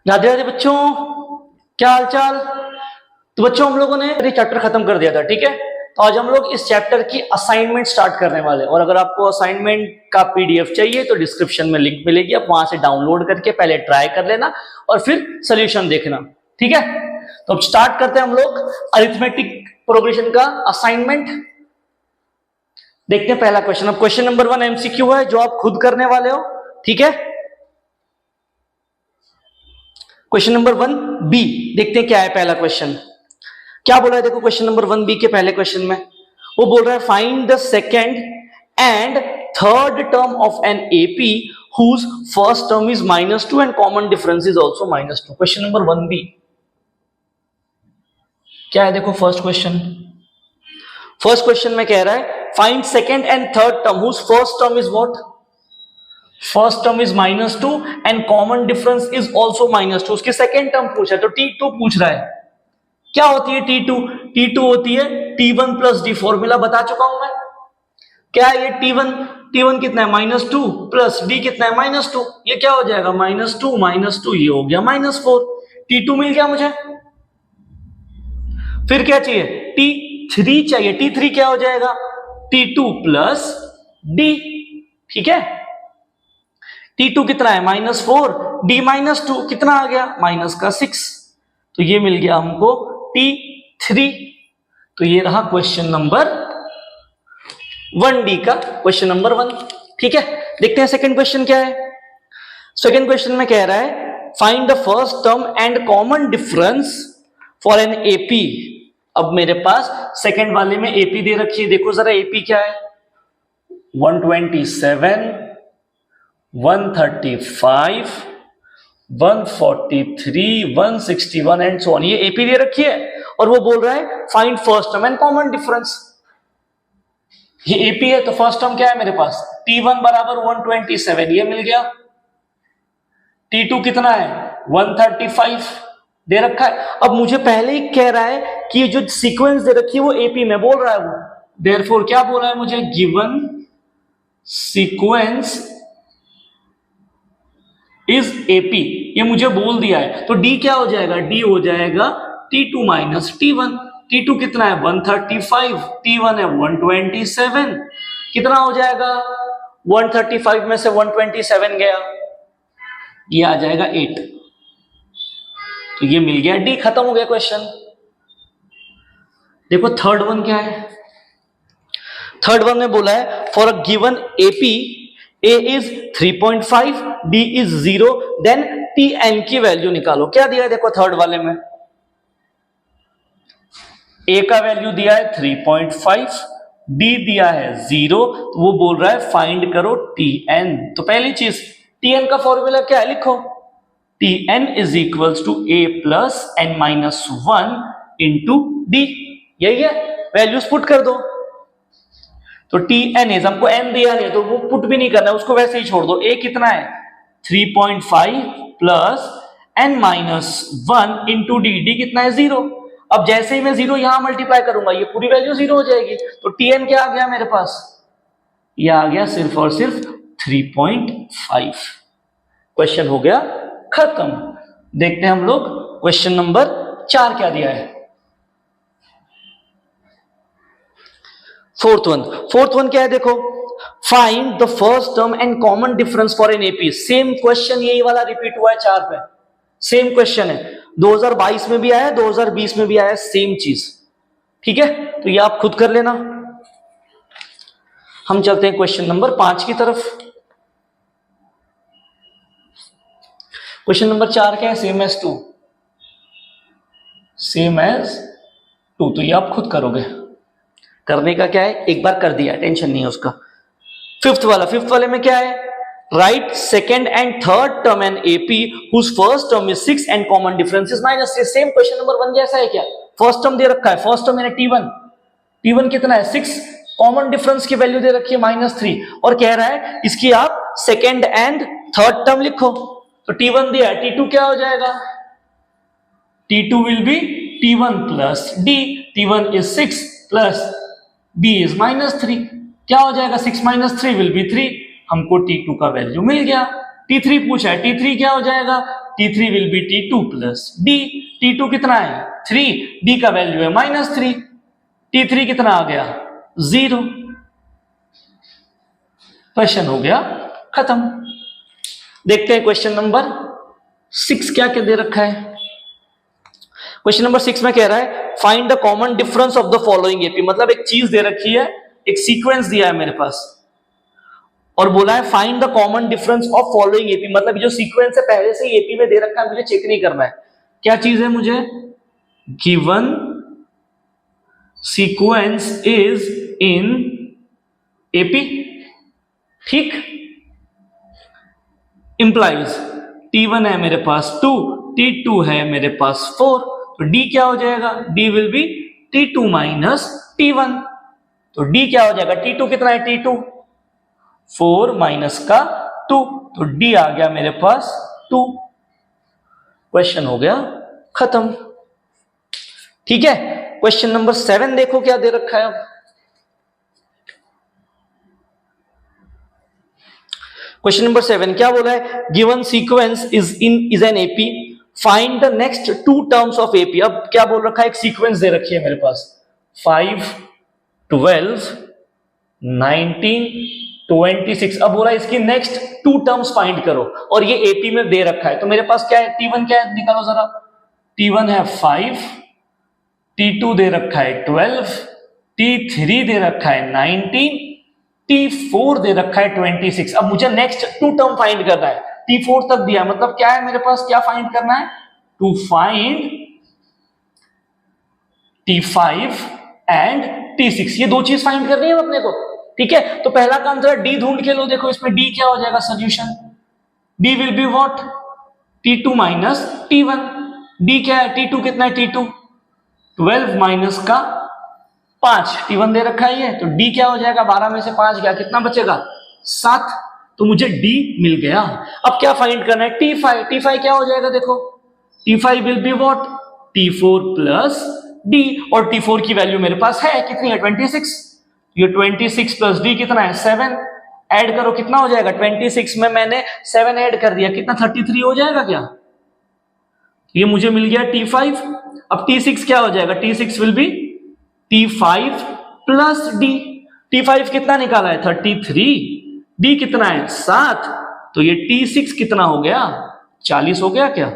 राधे राधे बच्चों, क्या हाल चाल। तो बच्चों हम लोगों ने ये चैप्टर खत्म कर दिया था, ठीक है। तो आज हम लोग इस चैप्टर की असाइनमेंट स्टार्ट करने वाले हैं। और अगर आपको असाइनमेंट का पीडीएफ चाहिए तो डिस्क्रिप्शन में लिंक मिलेगी, आप वहां से डाउनलोड करके पहले ट्राई कर लेना और फिर सोल्यूशन देखना, ठीक है। तो अब स्टार्ट करते हैं हम लोग अरिथमेटिक प्रोग्रेशन का असाइनमेंट। देखते हैं पहला क्वेश्चन। अब क्वेश्चन नंबर 1 एमसीक्यू है जो आप खुद करने वाले हो, ठीक है। क्वेश्चन नंबर 1 बी, देखते हैं क्या है पहला क्वेश्चन। क्या बोला है, देखो क्वेश्चन नंबर 1 बी के पहले क्वेश्चन में वो बोल रहा है find the second and third term of an AP whose first term is -2 and common difference is also -2। Question number 1 B क्या है, देखो फर्स्ट क्वेश्चन में कह रहा है find second and third term whose first term is what, first term is -2 and common difference is also -2। उसकी second term पूछा है तो T2 पूछ रहा है। क्या होती है T2 होती है T1 प्लस डी, फॉर्मूला बता चुका हूं मैं। क्या है ये T1 कितना है -2 प्लस डी कितना है -2, ये क्या हो जाएगा -2 ये हो गया -4। T2 मिल गया मुझे। फिर क्या चाहिए, T3 चाहिए। T3 क्या हो जाएगा T2 प्लस डी, ठीक है। T2 कितना है -4, D -2 कितना आ गया -6, तो ये मिल गया हमको T3। तो ये रहा क्वेश्चन नंबर 1D का क्वेश्चन नंबर 1, ठीक है। देखते हैं सेकंड क्वेश्चन क्या है। सेकंड क्वेश्चन में कह रहा है find the first term and common difference for an AP. अब मेरे पास सेकंड वाले में एपी दे रखी है, देखो जरा एपी क्या है 127, 135, 143, 161 एंड सो ऑन, ये एपी दे रखी है। और वो बोल रहा है find first term and common difference. ये एपी है तो फर्स्ट टर्म क्या है मेरे पास T1 बराबर 127, ये मिल गया। T2 कितना है 135 दे रखा है। अब मुझे पहले ही कह रहा है कि जो सीक्वेंस दे रखी है वो एपी में बोल रहा है वो, देयरफॉर क्या बोल रहा है मुझे, गिवन सीक्वेंस इज एपी, ये मुझे बोल दिया है। तो डी क्या हो जाएगा, डी हो जाएगा T2 माइनस T1। T2 कितना है 135, T1 है 127, कितना हो जाएगा 135 में से 127 गया, ये आ जाएगा 8। तो ये मिल गया डी, खत्म हो गया क्वेश्चन। देखो थर्ड वन क्या है। थर्ड वन में बोला है for a given AP A is 3.5, D is 0, then Tn की वैल्यू निकालो। क्या दिया है देखो थर्ड वाले में, A का वैल्यू दिया है 3.5, D दिया है 0, तो वो बोल रहा है फाइंड करो Tn। तो पहली चीज Tn का फॉर्मूला क्या है, लिखो Tn is equals to A plus n-1 into D, यही है। वैल्यूज पुट कर दो। तो Tn इज, हमको n दिया नहीं तो वो पुट भी नहीं करना है, उसको वैसे ही छोड़ दो। A कितना है 3.5 प्लस n-1 इंटू D कितना है 0। अब जैसे ही मैं 0 यहां मल्टीप्लाई करूंगा ये पूरी वैल्यू 0 हो जाएगी। तो Tn क्या आ गया मेरे पास, ये आ गया सिर्फ और सिर्फ 3.5। क्वेश्चन हो गया खत्म। देखते हैं हम लोग क्वेश्चन नंबर 4 क्या दिया है। फोर्थ वन क्या है देखो, find the first term and common difference for an AP. Same question यही वाला रिपीट हुआ है 4 पे, सेम क्वेश्चन है। 2022 में भी आया, 2020 में भी आया, सेम चीज, ठीक है। तो ये आप खुद कर लेना। हम चलते हैं क्वेश्चन नंबर 5 की तरफ। क्वेश्चन नंबर 4 क्या है, सेम एज 2, तो ये आप खुद करोगे। करने का क्या है, एक बार कर दिया, टेंशन नहीं है उसका। फिफ्थ वाले में क्या है, write second and third term an AP whose first term is 6 and common difference is -3। Same question number 1 जैसा है क्या, फर्स्ट टर्म दे रखा है, फर्स्ट टर्म है T1 कितना है 6, कॉमन डिफरेंस की वैल्यू दे रखी है -3, और कह रहा है इसकी आप सेकंड एंड थर्ड टर्म लिखो। तो T1 दिया है, T2 क्या हो जाएगा, T2 will be T1 plus D, T1 is 6 plus D is -3, क्या हो जाएगा 6 - 3 will be 3। हमको T2 का वैल्यू मिल गया। T3 पूछा है, T3 क्या हो जाएगा T3 will be T2 plus D। T2 कितना है 3, D का वैल्यू है -3, T3 कितना आ गया 0। क्वेश्चन हो गया खत्म। देखते हैं क्वेश्चन नंबर 6 क्या क्या दे रखा है। क्वेश्चन नंबर 6 में कह रहा है find the common difference of the following AP. मतलब एक चीज दे रखी है, एक सीक्वेंस दिया है मेरे पास और बोला है find the common difference of following AP. मतलब जो सीक्वेंस है पहले से ही एपी में दे रखा है, मुझे चेक नहीं करना है। क्या चीज है, मुझे given sequence is in AP, ठीक। इंप्लाइज T1 है मेरे पास 2, T2 है मेरे पास 4, तो D क्या हो जाएगा, D will be T2 minus T1। तो D क्या हो जाएगा, T2 कितना है T2 4 माइनस का 2, तो D आ गया मेरे पास 2। क्वेश्चन हो गया खत्म, ठीक है। क्वेश्चन नंबर 7 देखो क्या दे रखा है। अब क्वेश्चन नंबर 7 क्या बोला है, given sequence is an AP, find the next 2 terms of AP. अब क्या बोल रखा है, एक सीक्वेंस दे रखी है मेरे पास 5 12 19 26। अब बोला इसकी नेक्स्ट 2 टर्म्स फाइंड करो और ये एपी में दे रखा है। तो मेरे पास क्या है, T1 क्या है, निकालो जरा। T1 है 5, T2 दे रखा है 12, T3 दे रखा है 19, T4 दे रखा है 26। अब मुझे नेक्स्ट 2 टर्म फाइंड करना है, T4 तक दिया, मतलब क्या है मेरे पास, क्या फाइंड करना है, to find T5 and T6। ये 2 चीज फाइंड करनी है अपने को, ठीक है। तो पहला काम जरा D ढूंढ के लो, देखो इसमें D क्या हो जाएगा solution, D will be what T2 minus T1। D क्या है, T2 कितना है, T2 12 माइनस का 5, T1 दे रखा है ये, तो D क्या हो जाएगा, 12 में से 5 गया, कितना बचेगा 7, तो मुझे D मिल गया। अब क्या फाइंड करना है, T5। T5 क्या हो जाएगा, देखो T5 will be what T4 plus D, और T4 की वैल्यू मेरे पास है कितनी है 26, ये 26 प्लस D कितना है 7, ऐड करो कितना हो जाएगा, 26 में मैंने 7 ऐड कर दिया, कितना 33 हो जाएगा क्या, ये मुझे मिल गया T5। अब T6 क्या हो जाएगा, T6 will be T5 plus D। T5 कितना निकाला है 33, D कितना है 7, तो ये T6 कितना हो गया 40 हो गया क्या,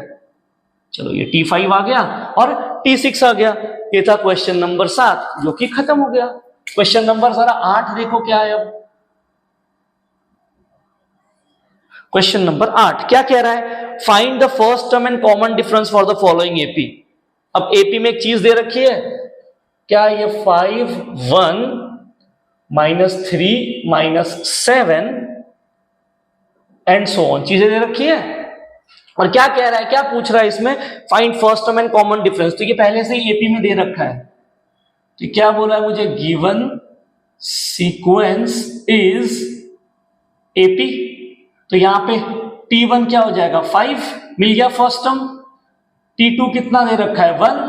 चलो ये T5 आ गया और T6 आ गया। ये था क्वेश्चन नंबर 7 जो कि खत्म हो गया। क्वेश्चन नंबर जरा 8 देखो क्या है। अब क्वेश्चन नंबर 8 क्या कह रहा है, find the first term and common difference for the following AP. अब एपी में एक चीज दे रखी है, क्या ये 5 1 minus 3 minus 7 and so on चीजें दे रखी है। और क्या कह रहा है, क्या पूछ रहा है इसमें, find first term and common difference. तो ये पहले से ही एपी में दे रखा है, तो क्या बोला है मुझे, गिवन सीक्वेंस इज एपी। तो यहां पे T1 क्या हो जाएगा 5, मिल गया फर्स्ट टर्म। T2 कितना दे रखा है 1,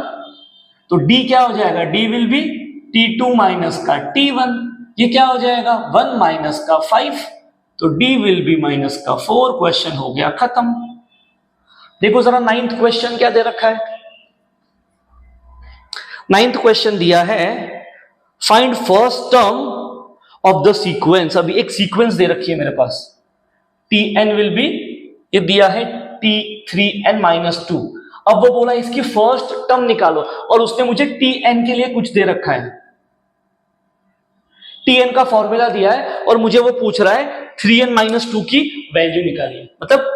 तो D क्या हो जाएगा, D will be T2 minus का T1, ये क्या हो जाएगा 1 माइनस का 5, तो D विल बी माइनस का 4। क्वेश्चन हो गया खत्म। देखो जरा 9th क्वेश्चन क्या दे रखा है। 9th क्वेश्चन दिया है find first term of the sequence. अभी एक सीक्वेंस दे रखी है मेरे पास, Tn विल बी, ये दिया है T3n माइनस 2। अब वो बोला इसकी फर्स्ट टर्म निकालो और उसने मुझे Tn के लिए कुछ दे रखा है, Tn का फॉर्मूला दिया है और मुझे वो पूछ रहा है 3n माइनस 2 की वैल्यू निकालिए। मतलब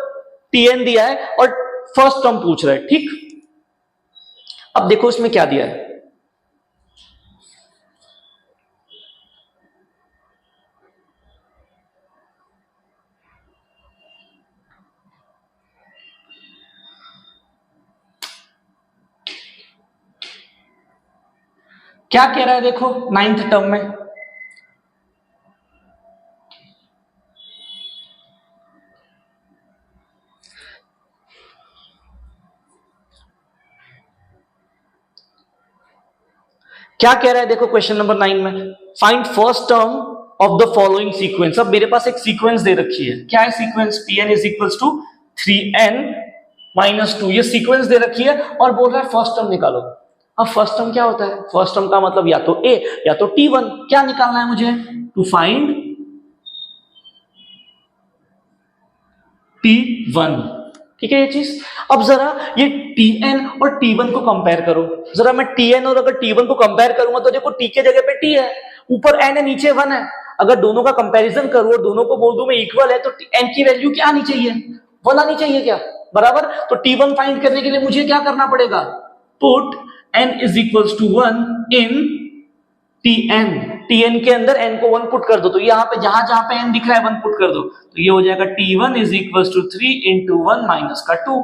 Tn दिया है और फर्स्ट टर्म पूछ रहा है, ठीक। अब देखो इसमें क्या दिया है, क्या कह रहा है देखो 9th टर्म में, क्या कह रहा है देखो क्वेश्चन नंबर 9 में, find first term of the following sequence. अब मेरे पास एक सीक्वेंस दे रखी है, क्या है sequence, Tn is equals to 3n -2 ये सीक्वेंस दे रखी है और बोल रहा है फर्स्ट टर्म निकालो। अब फर्स्ट टर्म क्या होता है? फर्स्ट टर्म का मतलब या तो a या तो t1। क्या निकालना है मुझे? To find t1। ठीक है ये चीज। अब जरा ये tn और t1 को कंपेयर करो जरा। मैं tn और अगर t1 को कंपेयर करूंगा तो देखो t के जगह पे t है, ऊपर n है, नीचे 1 है। अगर दोनों का कंपैरिजन करूं और दोनों को बोल दूं मैं इक्वल है तो n की वैल्यू क्या आनी चाहिए? 1 आनी चाहिए क्या? बराबर। तो t1 फाइंड करने के लिए मुझे क्या करना पड़ेगा? Put n is equals to 1 in tn। tn के अंदर n को 1 पुट कर दो तो यहाँ पे जहां जहां पे n दिख रहा है 1 पुट कर दो तो ये हो जाएगा t1 is equals to 3 into 1 minus का 2।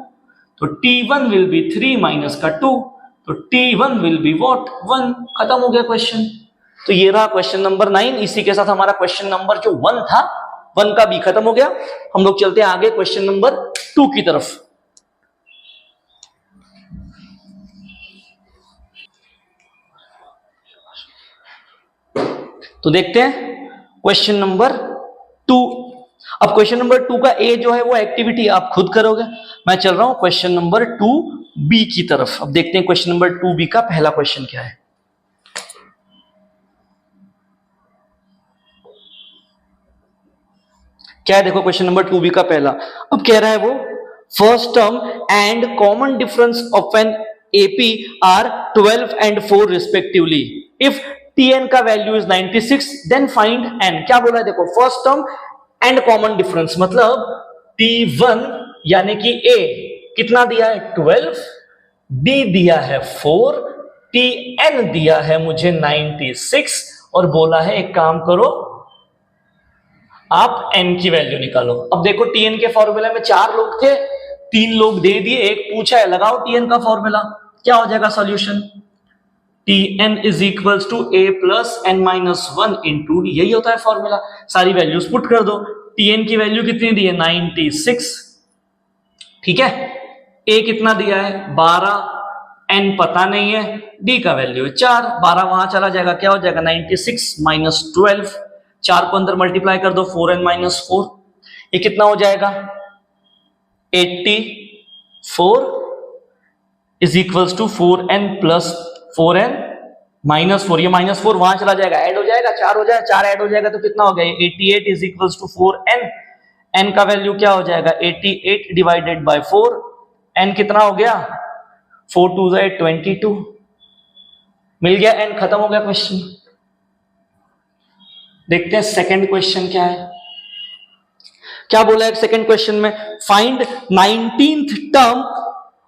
तो t1 विल बी 3 माइनस का 2 तो t1 विल बी व्हाट? 1। खत्म हो गया क्वेश्चन। तो ये रहा क्वेश्चन नंबर 9। इसी के साथ हमारा क्वेश्चन नंबर जो 1 था 1 का भी खत्म हो गया। हम लोग चलते हैं आगे क्वेश्चन नंबर 2 की तरफ। तो देखते हैं क्वेश्चन नंबर 2। अब क्वेश्चन नंबर 2 का ए जो है वो एक्टिविटी आप खुद करोगे। मैं चल रहा हूं क्वेश्चन नंबर 2b की तरफ। अब देखते हैं क्वेश्चन नंबर 2b का पहला क्वेश्चन क्या है। क्या है देखो क्वेश्चन नंबर 2b का पहला। अब कह रहा है वो first term and common difference of an AP are 12 and 4 respectively. If tn का वैल्यू इज 96 देन फाइंड n। क्या बोला है देखो first term and common difference मतलब t1 यानी कि a कितना दिया है 12, d दिया है 4, tn दिया है मुझे 96 और बोला है एक काम करो आप n की वैल्यू निकालो। अब देखो tn के फॉर्मूला में 4 लोग थे, 3 लोग दे दिए, एक पूछा है। लगाओ tn का फॉर्मूला। क्या हो जाएगा solution? tn is equals to a plus n minus 1 into d। यही होता है फॉर्मूला। सारी वैल्यूज पुट कर दो। tn की वैल्यू कितनी दी है 96। ठीक है। a कितना दिया है 12, n पता नहीं है, d का वैल्यू है 4। 12 वहां चला जाएगा, क्या हो जाएगा 96 माइनस 12। 4 को अंदर मल्टीप्लाई कर दो 4n माइनस 4। ये कितना हो जाएगा 84 is equals to 4n plus 4n minus 4। ये माइनस 4 वहां चला जाएगा, ऐड हो जाएगा, 4 हो जाएगा, 4 ऐड हो जाएगा तो कितना हो गया 88 is equals to 4n। n का वैल्यू क्या हो जाएगा 88 डिवाइडेड बाय 4। n कितना हो गया 4 2 22। मिल गया n। खत्म हो गया क्वेश्चन। देखते हैं सेकंड क्वेश्चन क्या है। क्या बोला है सेकंड क्वेश्चन में? Find 19th term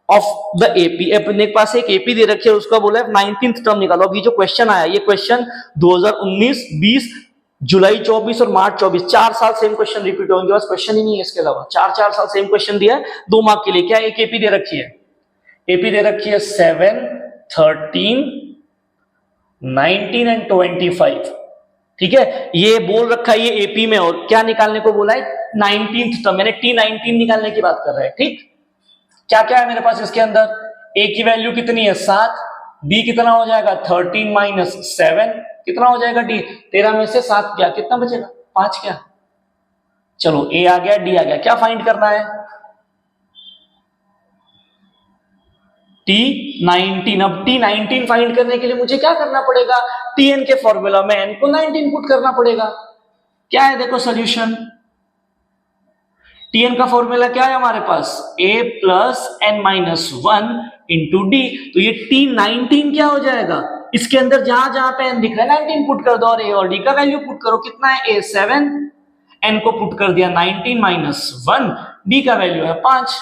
of the AP. अपने पास एक एपी दे रखी है, उसका बोला है 19th टर्म निकालो। अभी जो क्वेश्चन आया ये क्वेश्चन 2019, 20, जुलाई 24 और मार्च 24 4 साल सेम क्वेश्चन रिपीट होंगे। बस क्वेश्चन ही नहीं है इसके अलावा, 4 साल सेम क्वेश्चन दिया है 2 मार्क के लिए। क्या एक एपी दे रखी है? एपी दे रखी है 7, 13, 19 एंड 25। ठीक है। ये बोल रखा है ये एपी में और क्या निकालने को बोला है 19th टर्म, मैंने t19 निकालने की बात कर रहा है। ठीक। क्या क्या है मेरे पास इसके अंदर? a की वैल्यू कितनी है 7, b कितना हो जाएगा 13 माइनस 7 कितना हो जाएगा d। 13 में से 7 क्या कितना बचेगा 5 क्या। चलो a आ गया d आ गया। क्या फाइंड करना है t19। अब t19 फाइंड करने के लिए मुझे क्या करना पड़ेगा tn के फॉर्मूला में n को 19 पुट करना पड़ेगा। क्या है देखो सॉल्यूशन। tn का फॉर्मूला क्या है हमारे पास a plus n minus 1 into D. तो ये t19 क्या हो जाएगा इसके अंदर जहां जहां पे n दिख रहा है 19 पुट कर दो और a और d का वैल्यू पुट करो। कितना है a 7, n को पुट कर दिया 19 माइनस 1, d का वैल्यू है 5।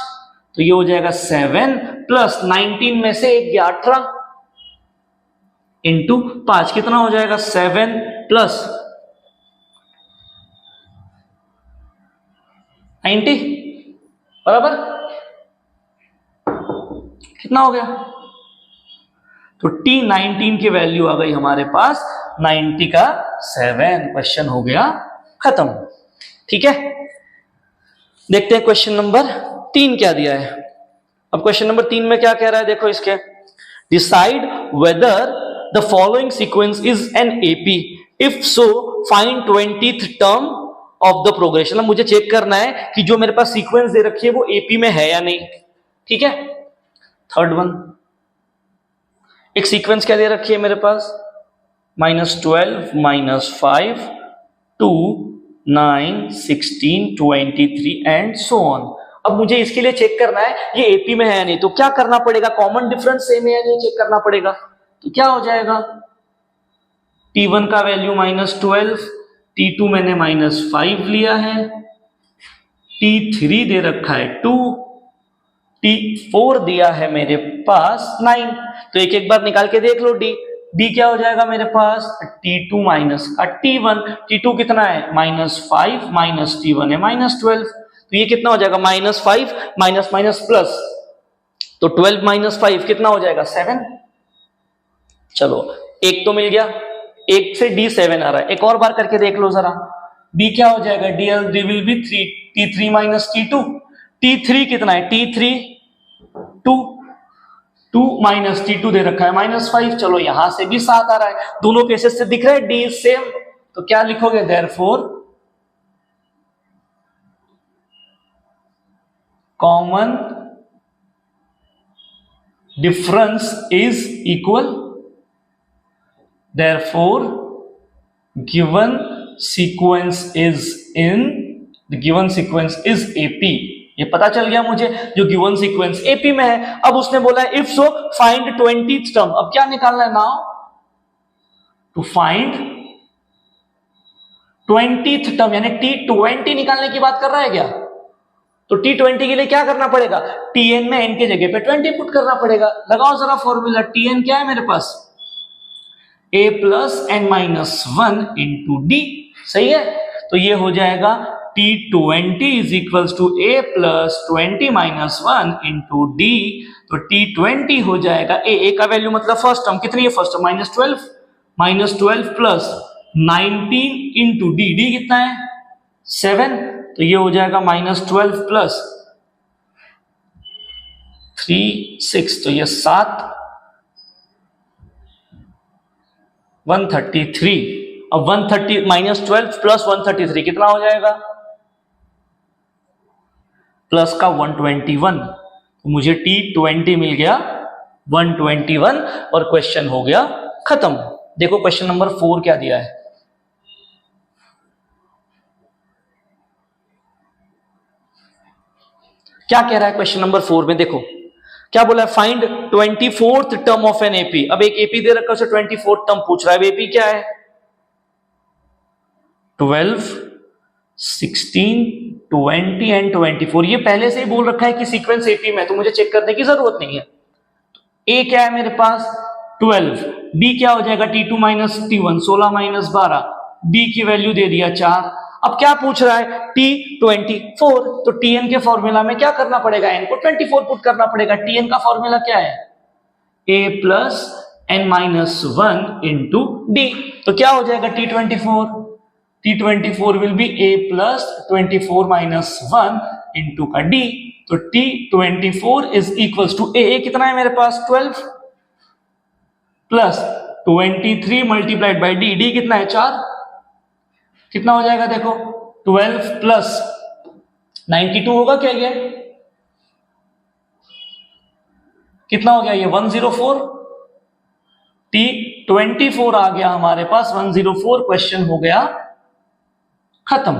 तो ये हो जाएगा 7 प्लस 19 में से 1 गया 18 इंटू 5 कितना हो जाएगा 7 प्लस 90 बराबर कितना हो गया। तो t19 की वैल्यू आ गई हमारे पास 90 का 7। क्वेश्चन हो गया खत्म। ठीक है। देखते हैं क्वेश्चन नंबर 3 क्या दिया है। अब क्वेश्चन नंबर 3 में क्या कह रहा है देखो इसके। Decide whether the following sequence is an AP, if so find 20th term of the progression. मुझे चेक करना है कि जो मेरे पास सीक्वेंस दे रखी है वो एपी में है या नहीं। ठीक है। थर्ड वन, एक सीक्वेंस क्या दे रखी है मेरे पास, -12, -5, 2, 9, 16, 23 एंड सो ऑन। अब मुझे इसके लिए चेक करना है ये एपी में है या नहीं, तो क्या करना पड़ेगा, कॉमन डिफरेंस सेम है या नहीं चेक करना पड़ेगा। तो क्या हो जाएगा, T1 का वैल्यू -12, T2 मैंने -5 लिया है, T3 दे रखा है 2, T4 दिया है मेरे पास 9। तो एक एक बार निकाल के देख लो डी क्या हो जाएगा मेरे पास, T2 माइनस का T1, T2 कितना है -5 माइनस T1 है -12, तो ये कितना हो जाएगा -5 माइनस माइनस प्लस, तो 12 - 5 कितना हो जाएगा 7। चलो एक तो मिल गया, एक से D7 आ रहा है, एक और बार करके देख लो जरा, D क्या हो जाएगा, D will be 3, T3 minus T2, T3 कितना है T3 2 माइनस T2 दे रखा है -5, चलो यहां से भी 7 आ रहा है, दोनों केसेस से दिख रहा है D इज सेम, तो क्या लिखोगे, therefore common difference is equal, therefore given sequence is the given sequence is AP। ये पता चल गया मुझे जो गिवन सीक्वेंस एपी में है। अब उसने बोला है if so find 20th term, अब क्या निकालना है now, to find 20th term, यानी T20 निकालने की बात कर रहा है क्या, तो T20 के लिए क्या करना पड़ेगा, Tn में n के जगह पे 20 पुट करना पड़ेगा। लगाओ जरा फॉर्मूला, Tn क्या है मेरे पास, a plus n minus 1 into D, सही है। तो ये हो जाएगा T20 is equals to a plus 20 minus 1 into D, तो T20 हो जाएगा a का वैल्यू मतलब फर्स्ट टर्म कितनी है, first term -12 plus 19 into D कितना है 7, तो ये हो जाएगा -12 प्लस 3 6, तो ये 7 133। अब 130 -12 प्लस 133 कितना हो जाएगा, प्लस का 121, तो मुझे T20 मिल गया 121 और क्वेश्चन हो गया खत्म। देखो क्वेश्चन नंबर 4 क्या दिया है, क्या कह रहा है क्वेश्चन नंबर 4 में, देखो क्या बोला है, find 24th term of an AP. अब एक एपी दे रखा है, 24th टर्म पूछ रहा है, एपी क्या है 12, 16, 20 एंड 24, ये पहले से ही बोल रखा है कि सीक्वेंस एपी में, तो मुझे चेक करने की जरूरत नहीं है। ए क्या है मेरे पास 12, डी क्या हो जाएगा T2 minus T1 16 minus 12, D की वैल्यू दे दिया 4। अब क्या पूछ रहा है T24, तो Tn के फॉर्मूला में क्या करना पड़ेगा, n को 24 पुट करना पड़ेगा। Tn का फॉर्मूला क्या है, a plus n minus 1 into D, तो क्या हो जाएगा T24 will be a plus 24 minus 1 into का d, तो T24 is equals to a कितना है मेरे पास 12 प्लस 23 मल्टीप्लाइड बाई डी कितना है 4, कितना हो जाएगा देखो 12 प्लस 92 होगा क्या, ये कितना हो गया, ये 104, T24 आ गया हमारे पास 104, क्वेश्चन हो गया खत्म।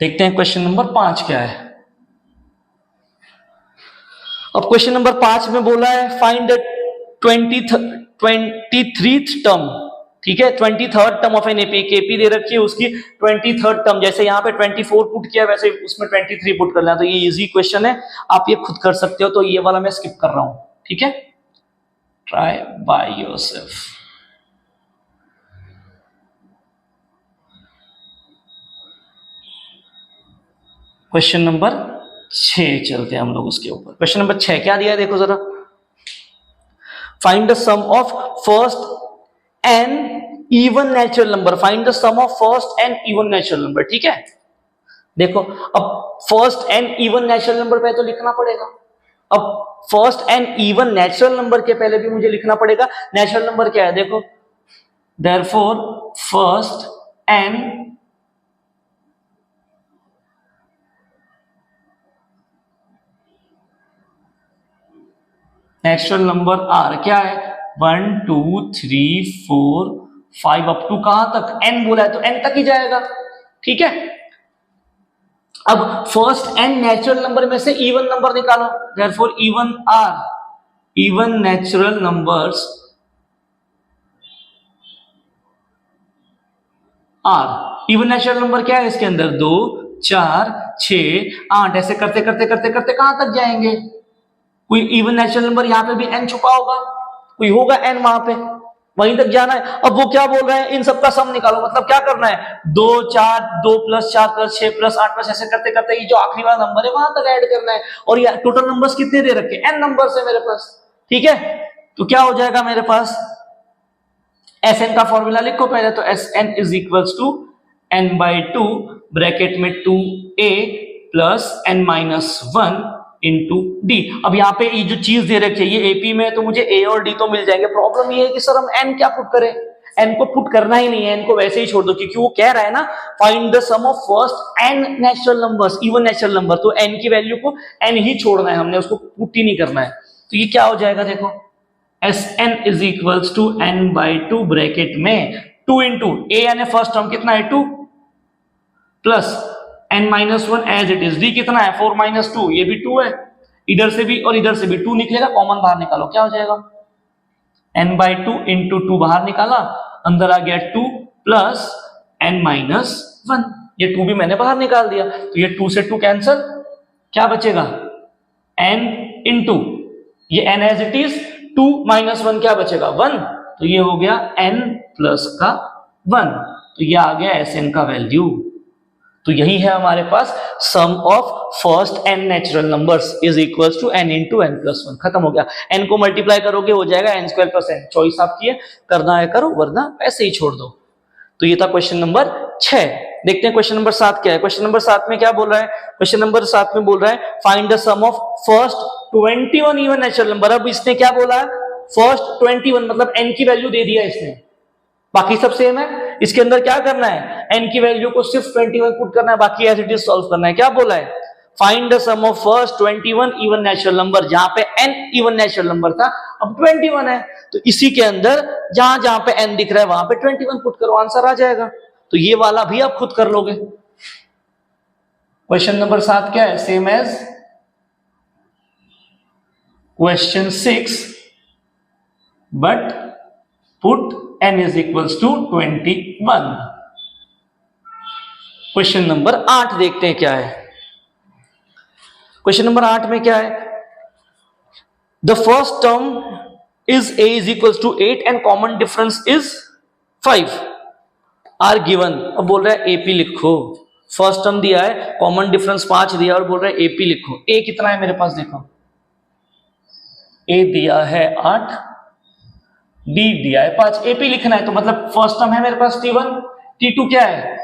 देखते हैं क्वेश्चन नंबर 5 क्या है। अब क्वेश्चन नंबर 5 में बोला है फाइंड 23rd टर्म, ठीक है 23rd term of an AP, AP दे रखी है उसकी 23rd टर्म, जैसे यहाँ पे 24 पुट किया वैसे उसमें 23 पुट करना है, तो ये इजी क्वेश्चन है, आप ये खुद कर सकते हो, तो ये वाला मैं स्किप कर रहा हूं, ठीक है, try by yourself. Question number 6 चलते हैं हम लोग उसके ऊपर। क्वेश्चन नंबर 6 क्या दिया है देखो जरा, find the sum of first N even natural number, find the sum of first N even natural number, ठीक है। देखो अब first N even natural number पे तो लिखना पड़ेगा, अब first N even natural number के पहले भी मुझे लिखना पड़ेगा नेचुरल नंबर क्या है, देखो therefore first N natural number are क्या है 1 2 3 4 5 अप टू कहां तक n बोला है तो n तक ही जाएगा, ठीक है। अब फर्स्ट n नेचुरल नंबर में से इवन नंबर निकालो, therefore even are, even natural numbers are. Even natural number क्या है इसके अंदर 2 4 6 8 ऐसे करते करते करते करते कहां तक जाएंगे। कोई इवन नेचुरल नंबर यहां पे भी n छुपा होगा, कोई होगा n वहां पे, वहीं तक जाना है। अब वो क्या बोल रहे हैं इन सबका सम निकालो, मतलब क्या करना है 2 4 2 प्लस 4 प्लस 6 प्लस 8 प्लस ऐसे करते करते ये जो आखिरी वाला नंबर है वहां तक ऐड करना है। और ये टोटल नंबर्स कितने दे रखे n नंबर्स है मेरे पास, ठीक है। तो क्या हो जाएगा मेरे पास Sn का फॉर्मूला लिखो पहले, तो Sn is equals to n/2 bracket में 2a plus n minus 1 into D. अब यहाँ पे ये जो चीज दे रखी है ये एपी में है तो मुझे ए और डी तो मिल जाएंगे। प्रॉब्लम ये है कि सर हम एन क्या पुट करें, एन को पुट करना ही नहीं है, एन को वैसे ही छोड़ दो, क्योंकि वो कह रहा है ना find the sum of first N natural numbers, even natural number, तो एन की वैल्यू को एन ही छोड़ना है हमने, उसको पुट ही नहीं करना है। तो ये क्या हो जाएगा देखो Sn is equals to n/2 bracket में 2 इंटू ए यानी फर्स्ट टर्म कितना है 2 plus n minus 1 as it is, D कितना है 4 माइनस 2 ये भी 2 है, इधर से भी और इधर से भी 2 निकलेगा, कॉमन बाहर निकालो क्या हो जाएगा n/2 इंटू 2 बाहर निकाला, अंदर आ गया 2 प्लस n माइनस 1, ये 2 भी मैंने बाहर निकाल दिया, तो ये 2 से 2 कैंसल, क्या बचेगा n इंटू ये n as it is 2 minus 1 क्या बचेगा 1, तो ये हो गया n प्लस का 1, तो ये आ गया Sn का वैल्यू। तो यही है हमारे पास sum of first n natural numbers is equals to n into n plus 1, खत्म हो गया। n को मल्टीप्लाई करोगे हो जाएगा n square plus n, choice आपकी है, करना है करो वरना ऐसे ही छोड़ दो। तो ये था क्वेश्चन नंबर 6। देखते हैं क्वेश्चन नंबर 7 क्या है। क्वेश्चन नंबर 7 में क्या बोल रहा है, क्वेश्चन नंबर 7 में बोल रहा है find the sum of first 21 even natural number. अब इसने क्या बोला है फर्स्ट 21 मतलब n की वैल्यू दे दिया इसने, बाकी सब सेम है, इसके अंदर क्या करना है n की वैल्यू को सिर्फ 21 पुट करना है, बाकी एज इट इज सॉल्व करना है। क्या बोला है find the sum of first 21 even natural number, जहां पे n इवन नेचुरल नंबर था अब 21 है, तो इसी के अंदर जहां जहां पे n दिख रहा है वहां पे 21 पुट करो, आंसर आ जाएगा। तो ये वाला भी आप खुद कर लोगे। क्वेश्चन नंबर 7 क्या है, same as question 6 but put n is equals to 21। क्वेश्चन नंबर 8 देखते हैं क्या है। क्वेश्चन नंबर 8 में क्या है, the first term is a is equals to 8 and common difference is 5 are given. अब बोल रहा है एपी लिखो, फर्स्ट टर्म दिया है, कॉमन डिफरेंस 5 दिया और बोल रहा है एपी लिखो। ए कितना है मेरे पास देखो, ए दिया है 8, डी दिया है 5, एपी लिखना है तो मतलब फर्स्ट टर्म है मेरे पास T1, T2 क्या है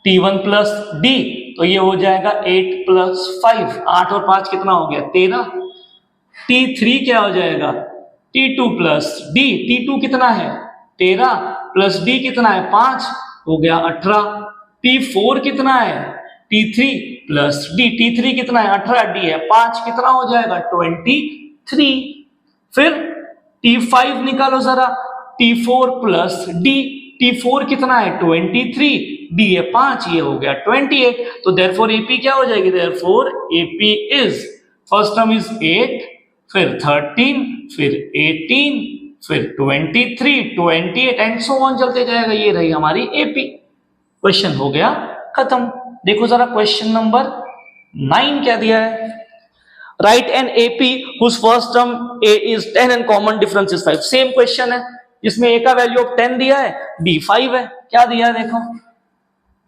T1 प्लस डी, तो ये हो जाएगा 8 प्लस 5, 8 और 5 कितना हो गया 13, T3 क्या हो जाएगा T2 प्लस डी, T2 कितना है 13 प्लस डी कितना है 5 हो गया 18, T4 कितना है T3 प्लस डी, T3 कितना है 18, डी है 5 कितना हो जाएगा 23, फिर T5 निकालो जरा, T4 प्लस डी, T4 कितना है 23, डी है 5 ये हो गया 28, तो देयरफॉर एपी क्या हो जाएगी, therefore AP is first term is 8 फिर 13 फिर 18 फिर 23 28 एंड सो ऑन चलते जाएगा, ये रही हमारी एपी। क्वेश्चन हो गया खत्म। देखो जरा क्वेश्चन नंबर 9 क्या दिया है, write an AP whose first term a is 10 and common difference is 5। सेम क्वेश्चन है जिसमें a का वैल्यू ऑफ 10 दिया है, b 5 है, क्या दिया है देखो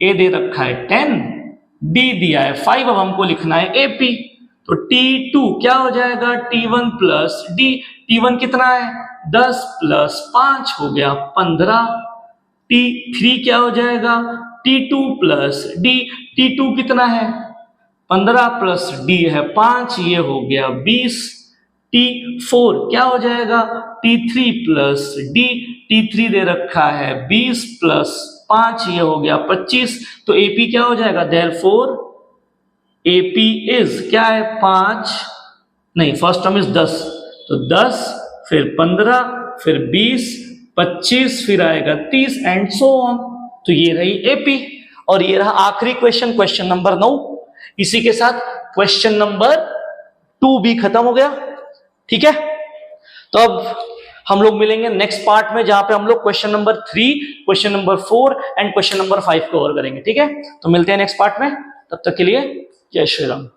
a दे रखा है 10, d दिया है 5, अब हमको लिखना है ap, तो T2 क्या हो जाएगा T1 प्लस d, T1 कितना है 10 प्लस 5 हो गया 15, T3 क्या हो जाएगा T2 प्लस d, T2 कितना है 15 प्लस डी है 5 ये हो गया 20, T4 क्या हो जाएगा T3 प्लस डी, T3 दे रखा है 20 प्लस 5 ये हो गया 25, तो AP क्या हो जाएगा, देयरफॉर AP इज क्या है 5 नहीं, फर्स्ट टर्म इज 10, तो 10 फिर 15 फिर 20 25 फिर आएगा 30 एंड सो ऑन। तो ये रही एपी और ये रहा आखिरी क्वेश्चन, क्वेश्चन नंबर 9। इसी के साथ क्वेश्चन नंबर 2 भी खत्म हो गया। ठीक है, तो अब हम लोग मिलेंगे नेक्स्ट पार्ट में, जहां पे हम लोग question number 3, question number 4 and question number 5 cover करेंगे। ठीक है, तो मिलते हैं नेक्स्ट पार्ट में, तब तक के लिए जय श्री राम।